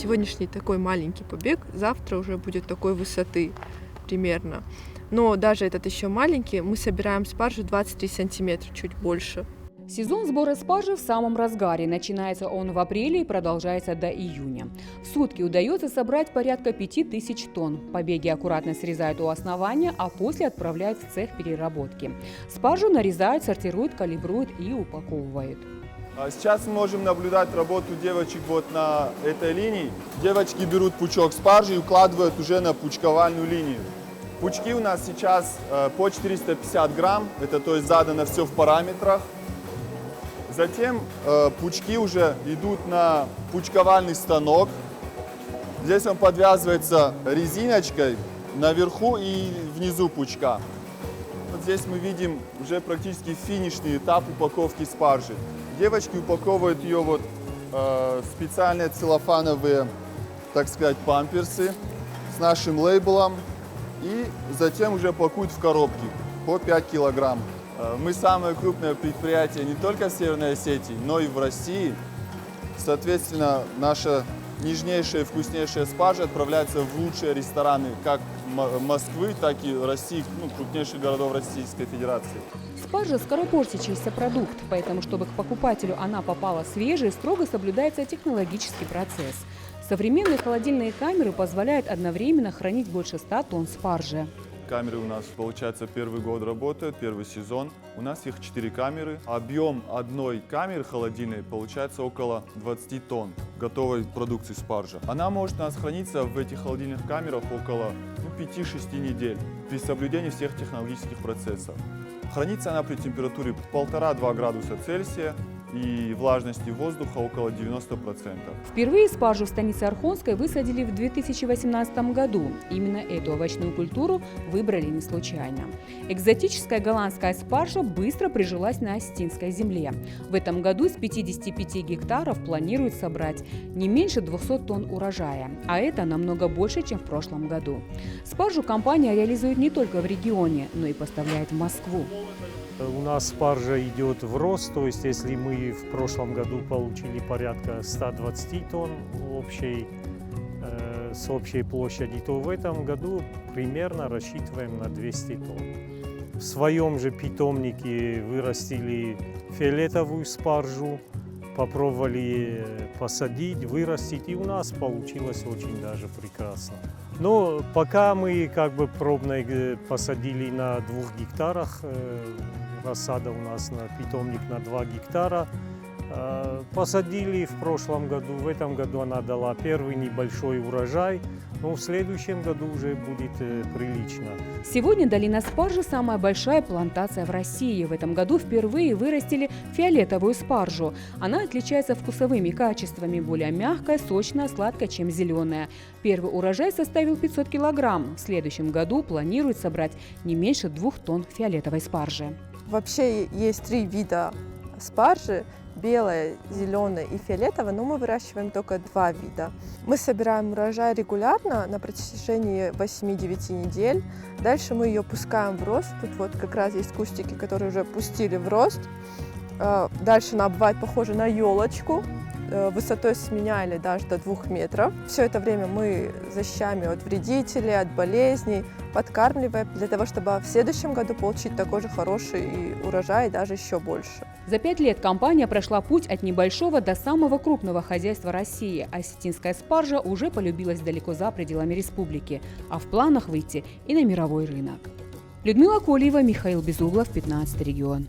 Сегодняшний такой маленький побег, завтра уже будет такой высоты примерно. Но даже этот еще маленький, мы собираем спаржу 23 сантиметра, чуть больше. Сезон сбора спаржи в самом разгаре. Начинается он в апреле и продолжается до июня. В сутки удается собрать порядка 5000 тонн. Побеги аккуратно срезают у основания, а после отправляют в цех переработки. Спаржу нарезают, сортируют, калибруют и упаковывают. Сейчас мы можем наблюдать работу девочек вот на этой линии. Девочки берут пучок спаржи и укладывают уже на пучковальную линию. Пучки у нас сейчас по 450 грамм, это то есть задано все в параметрах. Затем пучки уже идут на пучковальный станок. Здесь он подвязывается резиночкой наверху и внизу пучка. Вот здесь мы видим уже практически финишный этап упаковки спаржи. Девочки упаковывают ее вот специальные целлофановые, так сказать, памперсы с нашим лейблом. И затем уже пакуют в коробки по 5 килограмм. Мы самое крупное предприятие не только в Северной Осетии, но и в России. Соответственно, наша нежнейшая и вкуснейшая спаржа отправляется в лучшие рестораны как Москвы, так и России, крупнейших городов Российской Федерации. Спаржа – скоропортящийся продукт, поэтому, чтобы к покупателю она попала свежей, строго соблюдается технологический процесс. Современные холодильные камеры позволяют одновременно хранить больше 100 тонн спаржи. Камеры у нас, получается, первый год работают, первый сезон. У нас их 4 камеры. Объем одной камеры холодильной получается около 20 тонн готовой продукции спаржи. Она может у нас храниться в этих холодильных камерах около 5-6 недель при соблюдении всех технологических процессов. Хранится она при температуре 1,5-2 градуса Цельсия и влажности воздуха около 90%. Впервые спаржу в станице Орхонской высадили в 2018 году. Именно эту овощную культуру выбрали не случайно. Экзотическая голландская спаржа быстро прижилась на Остинской земле. В этом году с 55 гектаров планируют собрать не меньше 200 тонн урожая, а это намного больше, чем в прошлом году. Спаржу компания реализует не только в регионе, но и поставляет в Москву. У нас спаржа идет в рост, то есть если мы в прошлом году получили порядка 120 тонн с общей площади, то в этом году примерно рассчитываем на 200 тонн. В своем же питомнике вырастили фиолетовую спаржу, попробовали посадить, вырастить, и у нас получилось очень даже прекрасно. Но пока мы пробно посадили на 2 гектарах, рассада у нас на питомник на 2 гектара, посадили в прошлом году, в этом году она дала первый небольшой урожай, но в следующем году уже будет прилично. Сегодня долина спаржи – самая большая плантация в России. В этом году впервые вырастили фиолетовую спаржу. Она отличается вкусовыми качествами, более мягкая, сочная, сладкая, чем зеленая. Первый урожай составил 500 килограмм. В следующем году планируют собрать не меньше 2 тонн фиолетовой спаржи. Вообще есть 3 вида спаржи. Белая, зеленая и фиолетовая, но мы выращиваем только 2 вида. Мы собираем урожай регулярно на протяжении 8-9 недель. Дальше мы ее пускаем в рост. Тут вот как раз есть кустики, которые уже пустили в рост. Дальше она бывает похожа на елочку, высотой с меня или даже до 2 метров. Все это время мы защищаем ее от вредителей, от болезней, подкармливаем для того, чтобы в следующем году получить такой же хороший урожай и даже еще больше. За 5 лет компания прошла путь от небольшого до самого крупного хозяйства России. Осетинская спаржа уже полюбилась далеко за пределами республики, а в планах выйти и на мировой рынок. Людмила Колиева, Михаил Безуглов, 15 регион.